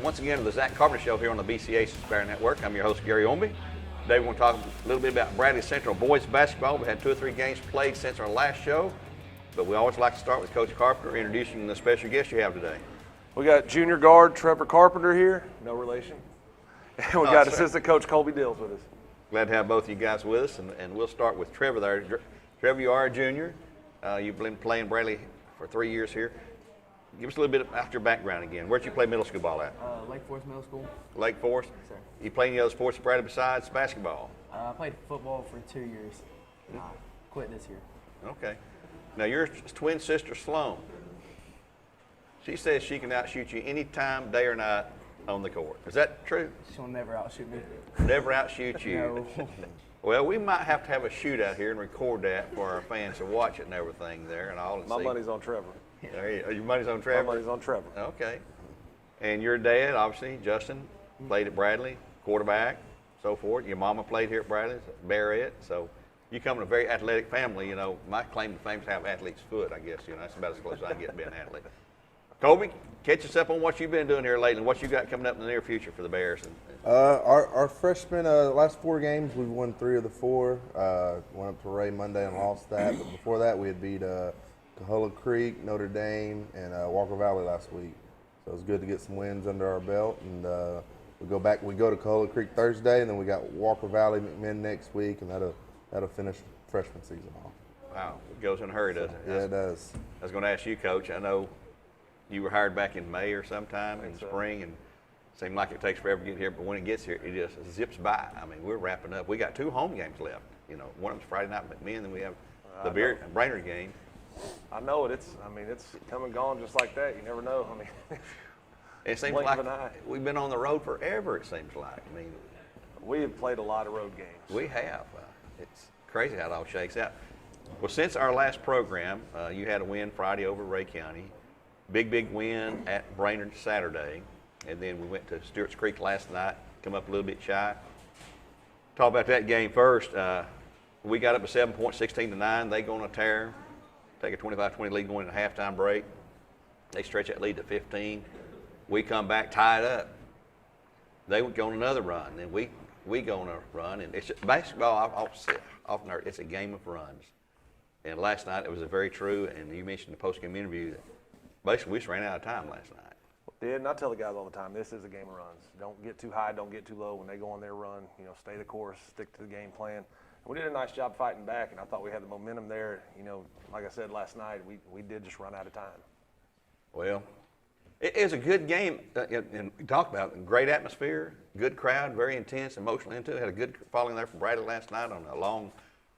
once again to the Zach Carpenter Show here on the BCHS Bear Network. I'm your host, Gary Ownbey. Today we're going to talk a little bit about Bradley Central boys basketball. We had 2 or 3 games played since our last show, but we always like to start with Coach Carpenter introducing the special guest you have today. We got junior guard Trevor Carpenter here, no relation. And we got assistant coach Colby Dills with us. Glad to have both of you guys with us, and we'll start with Trevor there. Trevor, you are a junior. You've been playing Bradley for 3 years here. Give us a little bit about your background again. Where'd you play middle school ball at? Lake Forest Middle School. Lake Forest? Yes, sir. You play any other sports at Bradley besides basketball? I played football for 2 years. Quit this year. Okay. Now, your twin sister, Sloan, she says she can outshoot you anytime, day or night, on the court. Is that true? She'll never outshoot me. Never outshoot you? No. Well, we might have to have a shootout here and record that for our fans to watch it and everything there and all. And My see. money's on Trevor. Your money's on Trevor? My money's on Trevor. Okay. And your dad, obviously, Justin, played at Bradley, quarterback, so forth. Your mama played here at Bradley, Barrett. So you come from a very athletic family. You know, my claim to fame is to have athlete's foot, I guess. You know, that's about as close as I can get to being an athlete. Colby, catch us up on what you've been doing here lately and what you got coming up in the near future for the Bears. Our freshman last 4 games, we've won 3 of the 4. Went up to Ray Monday and lost that. But before that, we had beat Cahulla Creek, Notre Dame, and Walker Valley last week. So it was good to get some wins under our belt. And we go to Cahulla Creek Thursday, and then we got Walker Valley McMinn next week, and that'll finish freshman season off. Wow, it goes in a hurry, doesn't it? Yeah, it does. I was going to ask you, Coach. I know you were hired back in May or sometime in spring, and it seemed like it takes forever to get here, but when it gets here, it just zips by. I mean, we're wrapping up. We got 2 home games left. You know, one of them's Friday night at McMinn, then we have the Brainerd game. I know it. It's come and gone just like that. You never know. I mean, It seems like we've been on the road forever, it seems like. I mean, we have played a lot of road games. we have. It's crazy how it all shakes out. Well, since our last program, you had a win Friday over Ray County. Big win at Brainerd Saturday. And then we went to Stewart's Creek last night, come up a little bit shy. Talk about that game first. We got up to 7 points, 16-9. They go on a tear, take a 25-20 lead going into halftime break. They stretch that lead to 15. We come back, tie it up. They would go on another run, and we go on a run. And it's just, basketball, often heard, it's a game of runs. And last night it was very true. And you mentioned in the post-game interview that basically we just ran out of time last night. And I tell the guys all the time, this is a game of runs. Don't get too high, don't get too low. When they go on their run, you know, stay the course, stick to the game plan. And we did a nice job fighting back, and I thought we had the momentum there. You know, like I said last night, we did just run out of time. Well, it is a good game, and we talked about it. Great atmosphere, good crowd, very intense, emotional into it. Had a good following there from Bradley last night on a long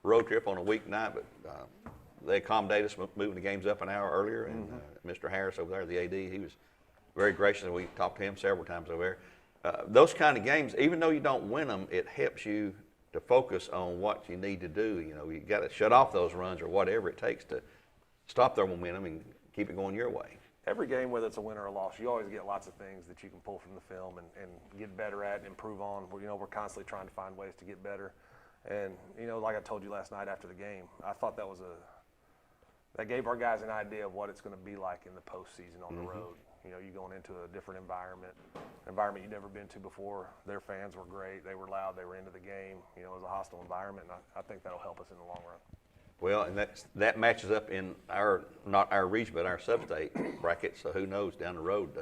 road trip on a weeknight, but they accommodated us moving the games up an hour earlier. And Mr. Harris over there, the AD, he was very gracious, and we talked to him several times over there. Those kind of games, even though you don't win them, it helps you to focus on what you need to do. You know, you got to shut off those runs or whatever it takes to stop their momentum and keep it going your way. Every game, whether it's a win or a loss, you always get lots of things that you can pull from the film and get better at and improve on. You know, we're constantly trying to find ways to get better. And, you know, like I told you last night after the game, I thought that gave our guys an idea of what it's going to be like in the postseason on the road. You know, you going into a different environment you've never been to before. Their fans were great. They were loud. They were into the game. You know, it was a hostile environment, and I think that'll help us in the long run. Well, and that matches up in not our region, but our sub-state bracket. So who knows down the road,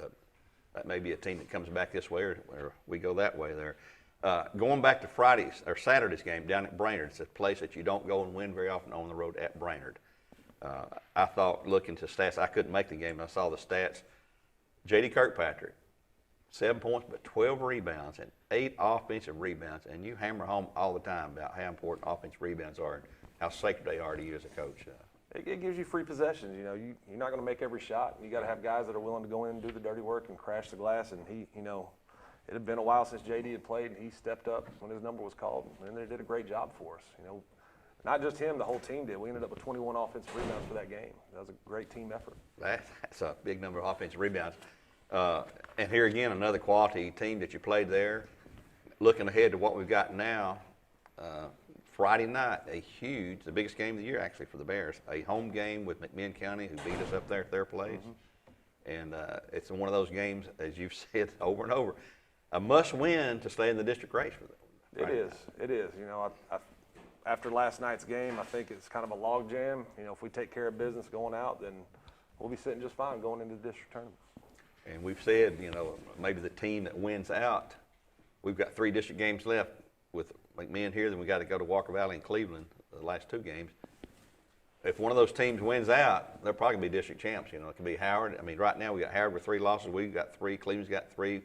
that may be a team that comes back this way or we go that way there. Going back to Saturday's game down at Brainerd, it's a place that you don't go and win very often on the road at Brainerd. I thought, looking to stats, I couldn't make the game. I saw the stats. J.D. Kirkpatrick, 7 points, but 12 rebounds and 8 offensive rebounds. And you hammer home all the time about how important offensive rebounds are and how sacred they are to you as a coach. It gives you free possessions. You know, you're not going to make every shot. You got to have guys that are willing to go in and do the dirty work and crash the glass. And he, you know, it had been a while since J.D. had played, and he stepped up when his number was called, and they did a great job for us. You know, not just him, the whole team did. We ended up with 21 offensive rebounds for that game. That was a great team effort. That's a big number of offensive rebounds. And here again, another quality team that you played there. Looking ahead to what we've got now, Friday night, the biggest game of the year actually for the Bears, a home game with McMinn County, who beat us up there at their place. And it's one of those games, as you've said over and over, a must-win to stay in the district race for them. It is. It is. You know, after last night's game, I think it's kind of a log jam. You know, if we take care of business going out, then we'll be sitting just fine going into the district tournament. And we've said, you know, maybe the team that wins out, we've got 3 district games left with McMinn here, then we got to go to Walker Valley and Cleveland, the last 2 games. If one of those teams wins out, they're probably going to be district champs. You know, it could be Howard. I mean, right now we got Howard with 3 losses. We've got 3. Cleveland's got 3.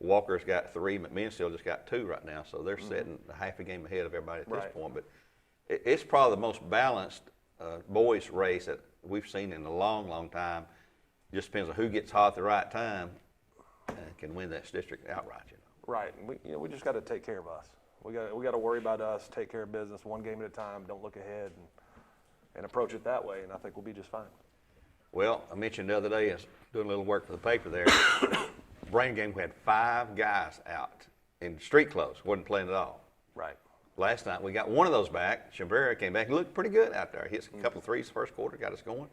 Walker's got 3. McMinn still just got 2 right now. So they're sitting a half a game ahead of everybody at this point. But it's probably the most balanced boys race that we've seen in a long, long time. Just depends on who gets hot at the right time and can win that district outright. You know. Right. And we just got to take care of us. We got to worry about us, take care of business one game at a time. Don't look ahead and approach it that way, and I think we'll be just fine. Well, I mentioned the other day, I was doing a little work for the paper there. Brain game, we had 5 guys out in street clothes, wasn't playing at all. Right. Last night we got one of those back. Shavera came back, he looked pretty good out there. Hit a couple of threes first quarter, got us going.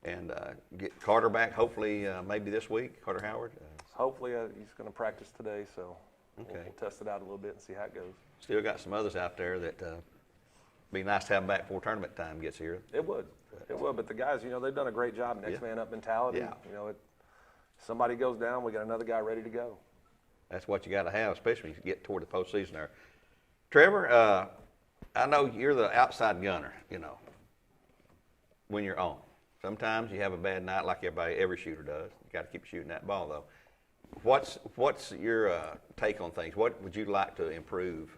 And get Carter back hopefully maybe this week, Carter Howard. Hopefully he's going to practice today, so Okay. we'll test it out a little bit and see how it goes. Still got some others out there that be nice to have them back before tournament time gets here. It would. It would, but the guys, you know, they've done a great job. Next man up mentality. Yeah. You know, somebody goes down, we got another guy ready to go. That's what you got to have, especially when you get toward the postseason there. Trevor, I know you're the outside gunner, you know, when you're on. Sometimes you have a bad night like every shooter does. You got to keep shooting that ball, though. What's your take on things? What would you like to improve?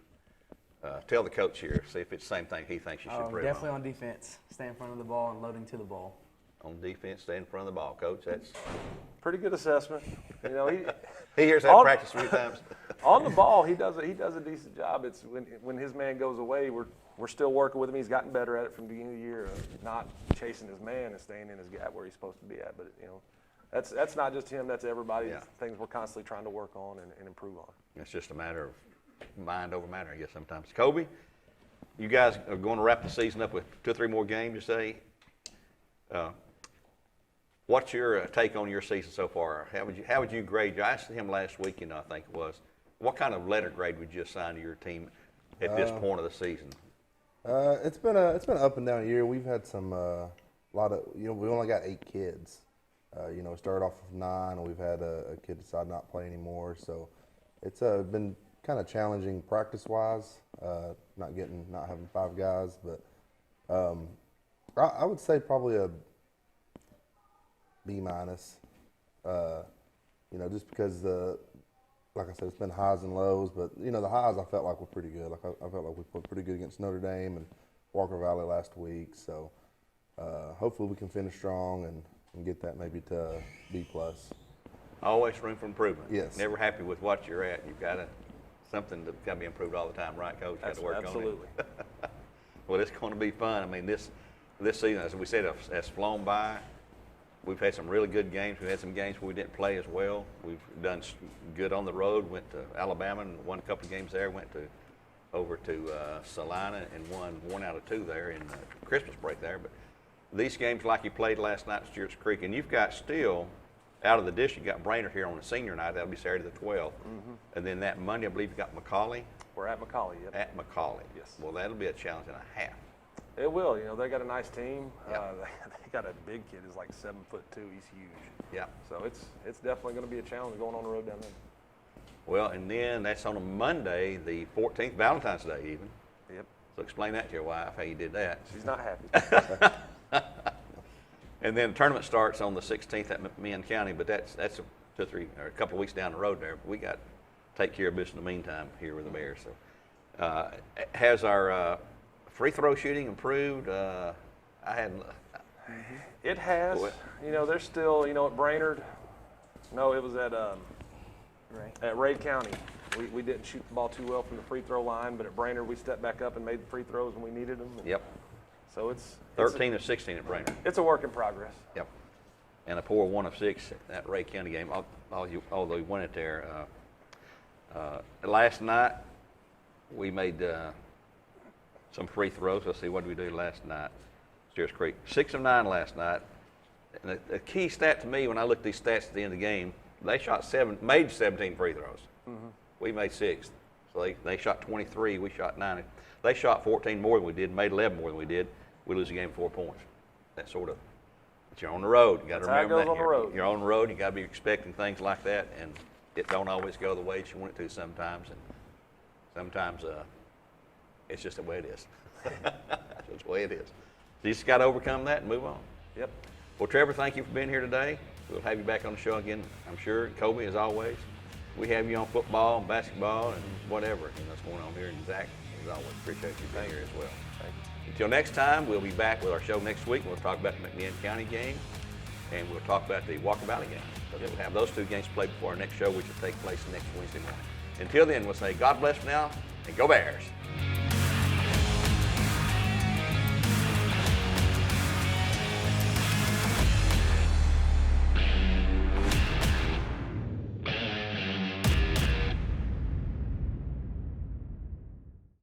Tell the coach here, see if it's the same thing he thinks you should improve Definitely on. on defense. Stay in front of the ball and loading to the ball. On defense, stay in front of the ball, Coach. That's Pretty good assessment. You know, he hears that practice 3 times. on the ball, he does a decent job. It's when his man goes away, we're still working with him. He's gotten better at it from the beginning of the year, not chasing his man and staying in his gap where he's supposed to be at. But you know, that's not just him. That's everybody. Yeah. Things we're constantly trying to work on and improve on. It's just a matter of mind over matter, I guess, sometimes. Kobe, you guys are going to wrap the season up with 2 or 3 more games, you say. What's your take on your season so far? How would you grade? I asked him last week, you know, I think it was. What kind of letter grade would you assign to your team at this point of the season? It's been an up and down year. We've had some lot of, you know, we only got 8 kids. You know, we started off with 9, and we've had a kid decide not to play anymore. So it's been kind of challenging practice-wise, not having 5 guys. But I would say probably a B-. You know, just because like I said, it's been highs and lows. But you know, the highs I felt like were pretty good. Like I felt like we played pretty good against Notre Dame and Walker Valley last week. So hopefully we can finish strong and get that maybe to B+. Always room for improvement. Yes. Never happy with what you're at. You've got something that's got to be improved all the time, right, Coach? Got to work Absolutely. on it. Well, it's going to be fun. I mean, this season, as we said, has flown by. We've had some really good games. We've had some games where we didn't play as well. We've done good on the road. Went to Alabama and won a couple of games there. Went over to Salina and won 1 out of 2 there in Christmas break there. But these games, like you played last night at Stewart's Creek, and you've got still out of the district, you got Brainerd here on the senior night. That'll be Saturday the 12th. And then that Monday, I believe you got McCauley. We're at McCauley. Yep. At McCauley. Yes. Well, that'll be a challenge and a half. It will. You know, they got a nice team. Yeah. They got a big kid who's like 7'2". He's huge. Yeah. So it's definitely going to be a challenge going on the road down there. Well, and then that's on a Monday, the 14th, Valentine's Day even. Yep. So explain that to your wife, how you did that. She's not happy. And then the tournament starts on the 16th at McMinn County, but that's a 2 or 3 or a couple of weeks down the road there. We got to take care of business in the meantime here with the Bears. So has our free throw shooting improved? It has. Boy. You know, they're still, you know, at Brainerd. No, it was at Right. at Ray County. We didn't shoot the ball too well from the free throw line, but at Brainerd we stepped back up and made the free throws when we needed them. And Yep. So it's 13 of 16 at Brainerd. It's a work in progress. Yep. And a poor 1 of 6 at that Ray County game, although you won it there. Last night, we made some free throws. Let's see, what did we do last night? Stewart's Creek. 6 of 9 last night. And the key stat to me when I look at these stats at the end of the game, they made 17 free throws. We made 6. So they shot 23, we shot 9. They shot 14 more than we did, made 11 more than we did. We lose the game 4 points. That sort of, but you're on the road. You got to That's how it remember goes that. on the road. You're on the road. You got to be expecting things like that, and it don't always go the way that you want it to sometimes. And sometimes it's just the way it is. That's just the way it is. So you just got to overcome that and move on. Yep. Well, Trevor, thank you for being here today. We'll have you back on the show again, I'm sure. Kobe, as always. We have you on football and basketball and whatever that's going on here. And Zach, as always, appreciate you being here as well. Thank you. Until next time, we'll be back with our show next week. We'll talk about the McMinn County game, and we'll talk about the Walker Valley game. So we'll have those 2 games played before our next show, which will take place next Wednesday morning. Until then, we'll say God bless for now, and go Bears.